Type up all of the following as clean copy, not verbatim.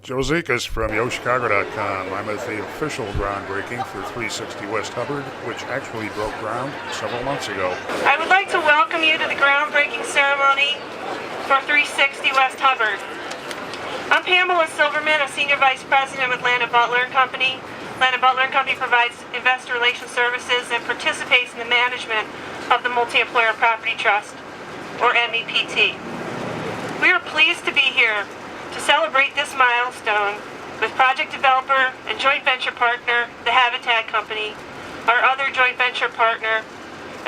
Joe Zekas from YoChicago.com. I'm at the official groundbreaking for 360 West Hubbard, which actually broke ground several months ago. I would like to welcome you to the groundbreaking ceremony for 360 West Hubbard. I'm Pamela Silberman, a Senior Vice President with Landon, Butler & Company. Landon, Butler & Company provides investor relations services and participates in the management of the Multi-Employer Property Trust, or MEPT. We are pleased to be here to celebrate this milestone with project developer and joint venture partner, the Habitat Company, our other joint venture partner,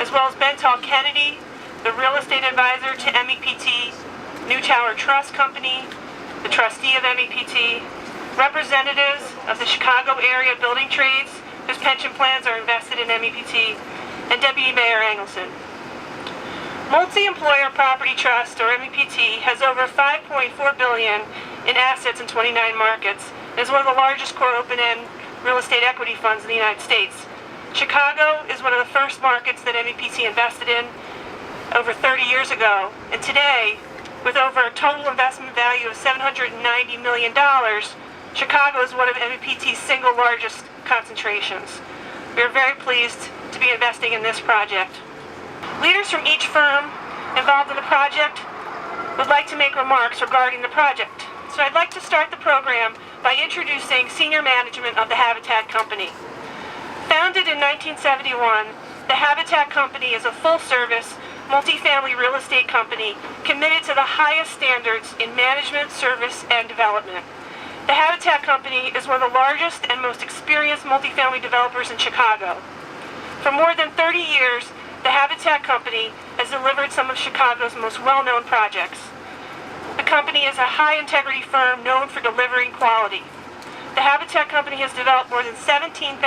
as well as Bentall Kennedy, the real estate advisor to MEPT, New Tower Trust Company, the trustee of MEPT, representatives of the Chicago area building trades whose pension plans are invested in MEPT, and Deputy Mayor Angelson. Multi-Employer Property Trust, or MEPT, has over $5.4 billion in assets in 29 markets and is one of the largest core open-end real estate equity funds in the United States. Chicago is one of the first markets that MEPT invested in over 30 years ago, and today, with over a total investment value of $790 million, Chicago is one of MEPT's single largest concentrations. We are very pleased to be investing in this project. Leaders from each firm involved in the project would like to make remarks regarding the project. So I'd like to start the program by introducing senior management of the Habitat Company. Founded in 1971, the Habitat Company is a full-service, multifamily real estate company committed to the highest standards in management, service, and development. The Habitat Company is one of the largest and most experienced multifamily developers in Chicago. For more than 30 years, the Habitat Company has delivered some of Chicago's most well-known projects. The company is a high-integrity firm known for delivering quality. The Habitat Company has developed more than 17,000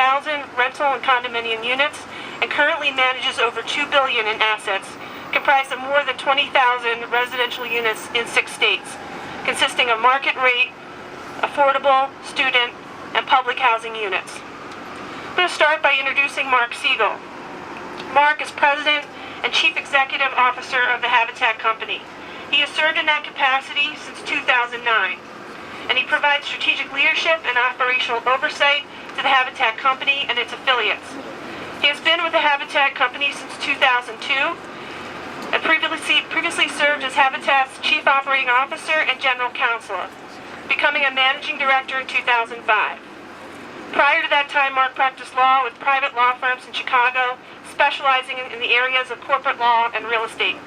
rental and condominium units and currently manages over $2 billion in assets, comprised of more than 20,000 residential units in 6 states, consisting of market-rate, affordable, student, and public housing units. I'm going to start by introducing Mark Segal. Mark is President and Chief Executive Officer of the Habitat Company. He has served in that capacity since 2009, and he provides strategic leadership and operational oversight to the Habitat Company and its affiliates. He has been with the Habitat Company since 2002 and previously served as Habitat's Chief Operating Officer and General Counsel, becoming a Managing Director in 2005. Prior to that time, Mark practiced law with private law firms in Chicago, specializing in the areas of corporate law and real estate.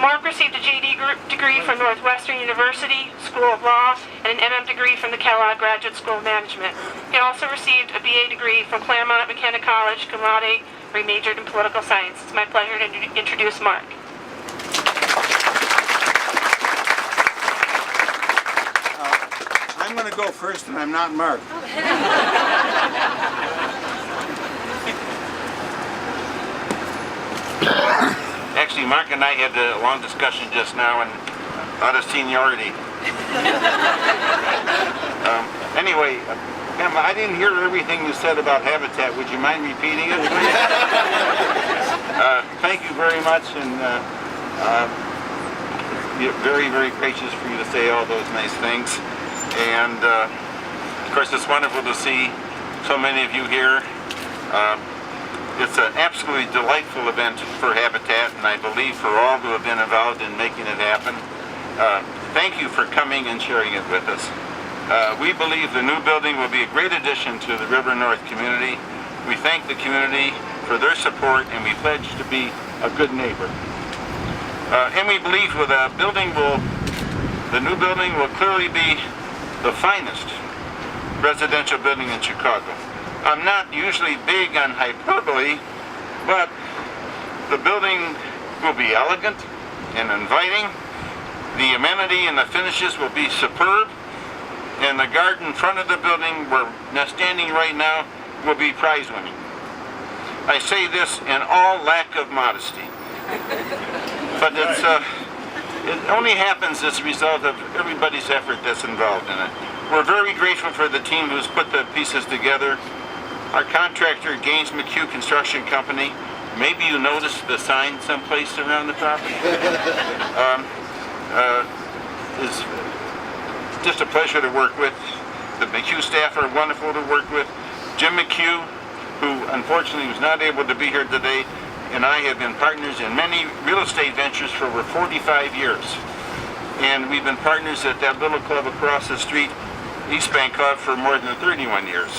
Mark received a JD degree from Northwestern University School of Law and an MM degree from the Kellogg Graduate School of Management. He also received a BA degree from Claremont McKenna College, cum laude, where he majored in political science. It's my pleasure to introduce Mark. I'm going to go first, and I'm not Mark. Actually, Mark and I had a long discussion just now, and out of seniority. Anyway, Pamela, I didn't hear everything you said about Habitat. Would you mind repeating it, please? Thank you very much, and very, very gracious for you to say all those nice things. And of course, it's wonderful to see so many of you here. It's an absolutely delightful event for Habitat, and I believe for all who have been involved in making it happen. Thank you for coming and sharing it with us. We believe the new building will be a great addition to the River North community. We thank the community for their support, and we pledge to be a good neighbor. And we believe the new building will clearly be the finest residential building in Chicago. I'm not usually big on hyperbole, but the building will be elegant and inviting. The amenity and the finishes will be superb, and the garden in front of the building we're standing right now will be prize-winning. I say this in all lack of modesty, but it only happens as a result of everybody's effort that's involved in it. We're very grateful for the team who's put the pieces together. Our contractor, Gaines McHugh Construction Company, maybe you noticed the sign someplace around the property, is just a pleasure to work with. The McHugh staff are wonderful to work with. Jim McHugh, who unfortunately was not able to be here today, and I have been partners in many real estate ventures for over 45 years. And we've been partners at that little club across the street, East Bank Club, for more than 31 years.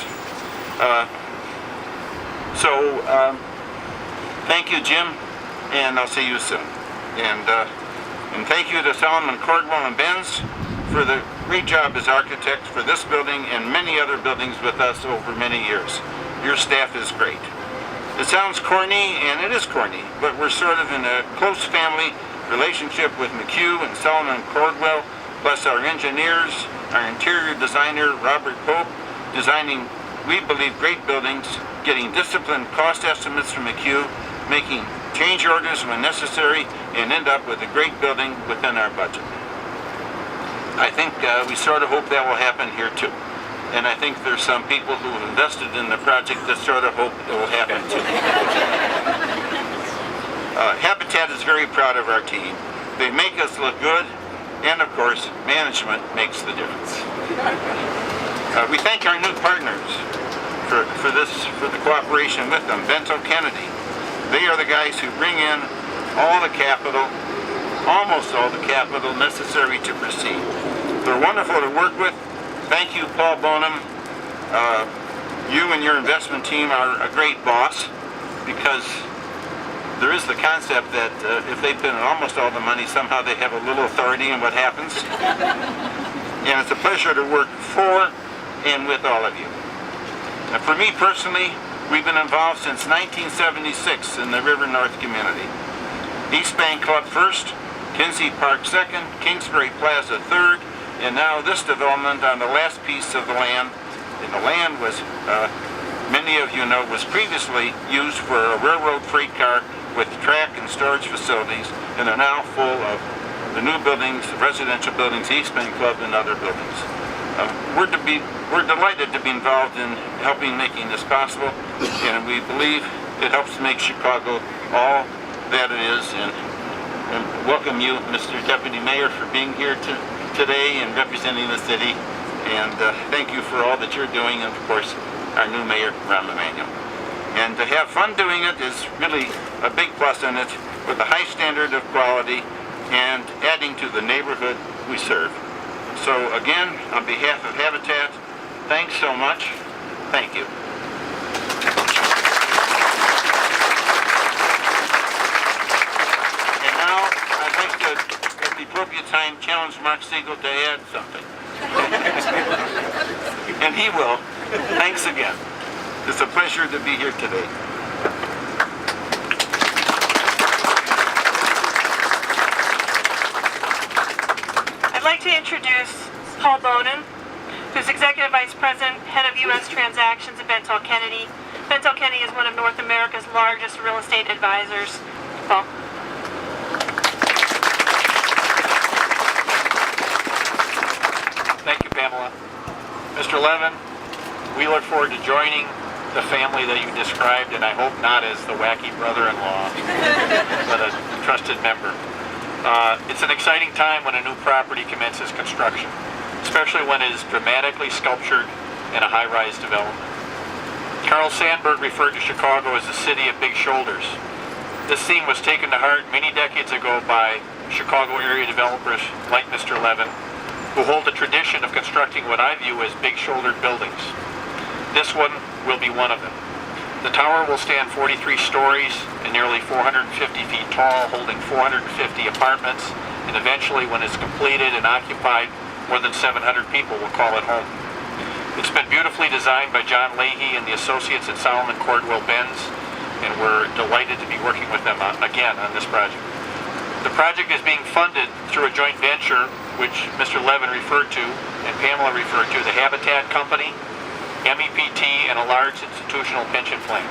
Thank you, Jim, and I'll see you soon. And thank you to Solomon, Cordwell, and Benz for the great job as architects for this building and many other buildings with us over many years. Your staff is great. It sounds corny, and it is corny, but we're sort of in a close family relationship with McHugh and Solomon Cordwell, plus our engineers, our interior designer, Robert Pope, designing, we believe, great buildings, getting disciplined cost estimates from McHugh, making change orders when necessary, and end up with a great building within our budget. I think we sort of hope that will happen here too. And I think there's some people who have invested in the project that sort of hope it will happen too. Habitat is very proud of our team. They make us look good, and of course, management makes the difference. We thank our new partners for the cooperation with them. Bentall Kennedy. They are the guys who bring in all the capital, almost all the capital necessary to proceed. They're wonderful to work with. Thank you, Paul Boneham. You and your investment team are a great boss, because there is the concept that if they put in almost all the money, somehow they have a little authority in what happens. And it's a pleasure to work for and with all of you. And for me personally, we've been involved since 1976 in the River North community. East Bank Club first, Kinsey Park second, Kingsbury Plaza third, and now this development on the last piece of the land. And the land was, many of you know, was previously used for a railroad freight car with track and storage facilities, and are now full of the new buildings, the residential buildings, East Bank Club, and other buildings. We're delighted to be involved in helping making this possible, and we believe it helps make Chicago all that it is. And welcome you, Mr. Deputy Mayor, for being here today and representing the city. And thank you for all that you're doing, and of course, our new mayor, Ron Emanuel. And to have fun doing it is really a big plus in it, with a high standard of quality and adding to the neighborhood we serve. So again, on behalf of Habitat, thanks so much. Thank you. And now I'd like to, at the appropriate time, challenge Mark Segal to add something. And he will. Thanks again. It's a pleasure to be here today. I'd like to introduce Paul Boneham, who's Executive Vice President, Head of U.S. Transactions at Bentall Kennedy. Bentall Kennedy is one of North America's largest real estate advisors. Paul. Thank you, Pamela. Mr. Levin, we look forward to joining the family that you described, and I hope not as the wacky brother-in-law, but a trusted member. It's an exciting time when a new property commences construction, especially when it is dramatically sculptured in a high-rise development. Carl Sandburg referred to Chicago as the city of big shoulders. This theme was taken to heart many decades ago by Chicago area developers like Mr. Levin, who hold a tradition of constructing what I view as big-shouldered buildings. This one will be one of them. The tower will stand 43 stories and nearly 450 feet tall, holding 450 apartments, and eventually, when it's completed and occupied, more than 700 people will call it home. It's been beautifully designed by John Leahy and the associates at Solomon Cordwell Benz, and we're delighted to be working with them again on this project. The project is being funded through a joint venture, which Mr. Levin referred to and Pamela referred to, the Habitat Company, MEPT, and a large institutional pension plan.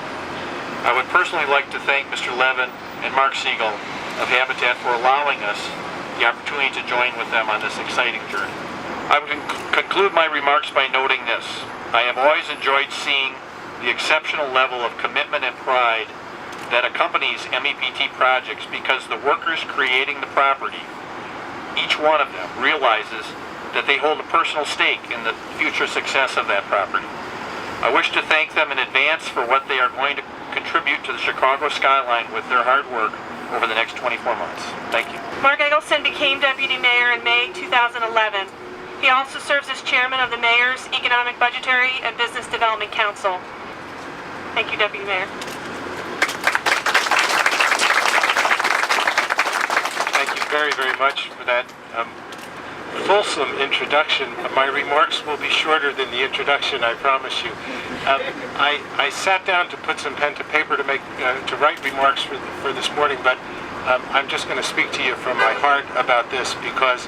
I would personally like to thank Mr. Levin and Mark Segal of Habitat for allowing us the opportunity to join with them on this exciting journey. I would conclude my remarks by noting this. I have always enjoyed seeing the exceptional level of commitment and pride that accompanies MEPT projects, because the workers creating the property, each one of them, realizes that they hold a personal stake in the future success of that property. I wish to thank them in advance for what they are going to contribute to the Chicago skyline with their hard work over the next 24 months. Thank you. Mark Angelson became Deputy Mayor in May 2011. He also serves as Chairman of the Mayor's Economic, Budgetary, and Business Development Council. Thank you, Deputy Mayor. Thank you very, very much for that fulsome introduction. My remarks will be shorter than the introduction, I promise you. I sat down to put some pen to paper to write remarks for this morning, but I'm just going to speak to you from my heart about this because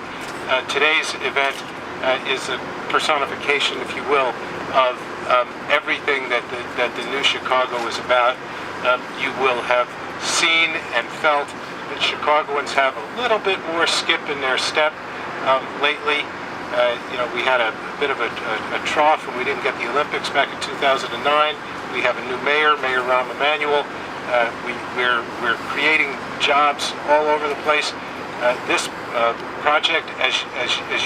today's event is a personification, if you will, of everything that the new Chicago is about. You will have seen and felt that Chicagoans have a little bit more skip in their step lately. We had a bit of a trough when we didn't get the Olympics back in 2009. We have a new mayor, Mayor Rahm Emanuel. We're creating jobs all over the place. This project, as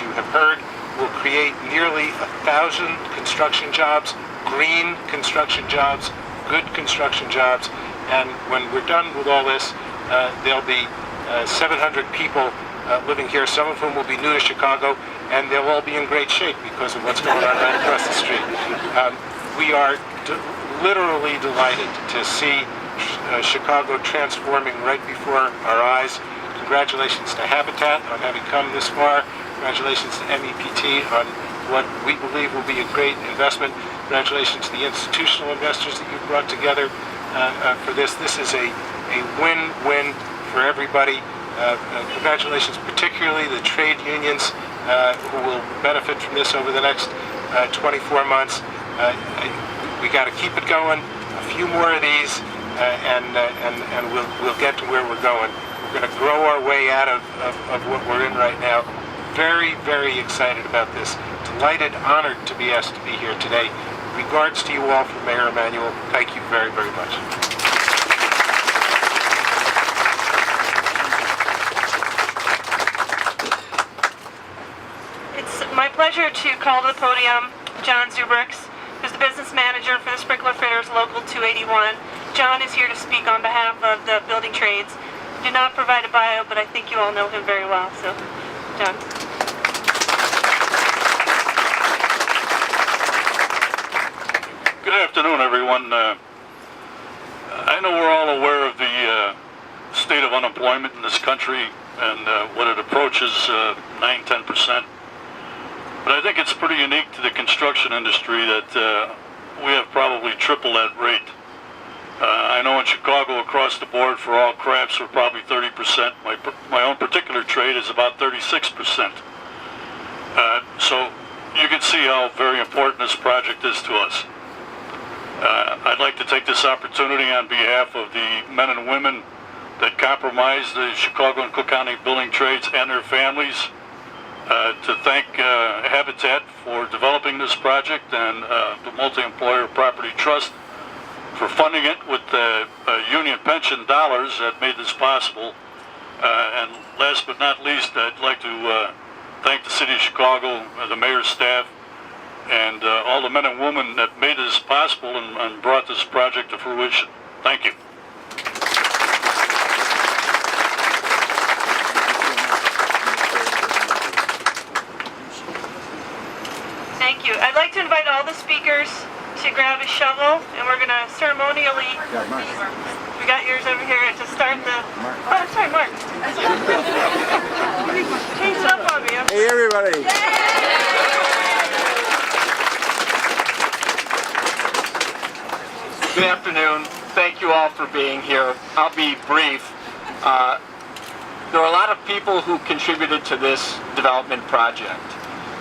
you have heard, will create nearly 1,000 construction jobs, green construction jobs, good construction jobs, and when we're done with all this, there'll be 700 people living here, some of whom will be new to Chicago, and they'll all be in great shape because of what's going on right across the street. We are literally delighted to see Chicago transforming right before our eyes. Congratulations to Habitat on having come this far. Congratulations to MEPT on what we believe will be a great investment. Congratulations to the institutional investors that you've brought together for this. This is a win-win for everybody. Congratulations particularly the trade unions who will benefit from this over the next 24 months. We got to keep it going. A few more of these, and we'll get to where we're going. We're going to grow our way out of what we're in right now. Very, very excited about this. Delighted, honored to be asked to be here today. Regards to you all from Mayor Emanuel. Thank you very, very much. It's my pleasure to call to the podium John Zubricks, who's the business manager for the Sprinkler Fitters Local 281. John is here to speak on behalf of the building trades. He did not provide a bio, but I think you all know him very well. So, John. Good afternoon, everyone. I know we're all aware of the state of unemployment in this country and what it approaches 9-10%. But I think it's pretty unique to the construction industry that we have probably triple that rate. I know in Chicago across the board for all crafts we're probably 30%. My own particular trade is about 36%. So you can see how very important this project is to us. I'd like to take this opportunity on behalf of the men and women that comprise the Chicago and Cook County building trades and their families to thank Habitat for developing this project and the Multi-Employer Property Trust for funding it with the union pension dollars that made this possible. And last but not least, I'd like to thank the City of Chicago, the mayor's staff, and all the men and women that made this possible and brought this project to fruition. Thank you. Thank you. I'd like to invite all the speakers to grab a shovel, and we're going to ceremonially... We got yours over here to start the... Oh, I'm sorry, Mark. Changed up on me. Hey, everybody. Good afternoon. Thank you all for being here. I'll be brief. There are a lot of people who contributed to this development project,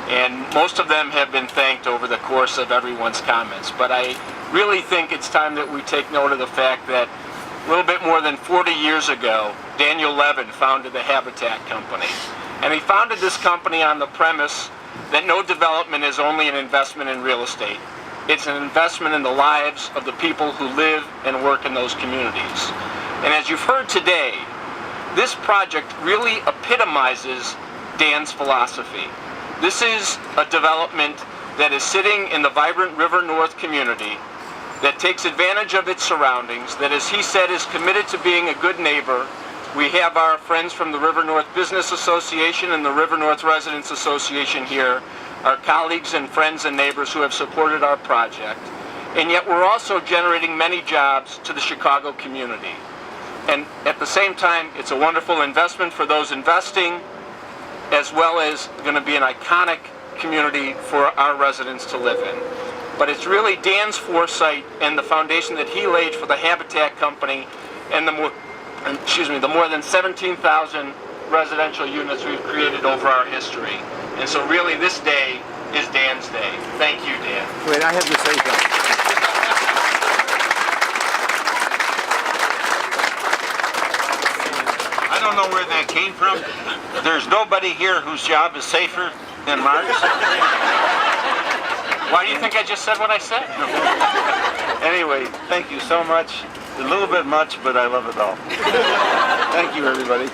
and most of them have been thanked over the course of everyone's comments. But I really think it's time that we take note of the fact that a little bit more than 40 years ago, Daniel Levin founded the Habitat Company. And he founded this company on the premise that no development is only an investment in real estate. It's an investment in the lives of the people who live and work in those communities. And as you've heard today, this project really epitomizes Dan's philosophy. This is a development that is sitting in the vibrant River North community, that takes advantage of its surroundings, that, as he said, is committed to being a good neighbor. We have our friends from the River North Business Association and the River North Residents Association here, our colleagues and friends and neighbors who have supported our project. And yet we're also generating many jobs to the Chicago community. And at the same time, it's a wonderful investment for those investing, as well as going to be an iconic community for our residents to live in. But it's really Dan's foresight and the foundation that he laid for the Habitat Company and the more than 17,000 residential units we've created over our history. And so really this day is Dan's day. Thank you, Dan. Wait, I have to say something. I don't know where that came from. There's nobody here whose job is safer than Mark's. Why do you think I just said what I said? Anyway, thank you so much. A little bit much, but I love it all. Thank you, everybody.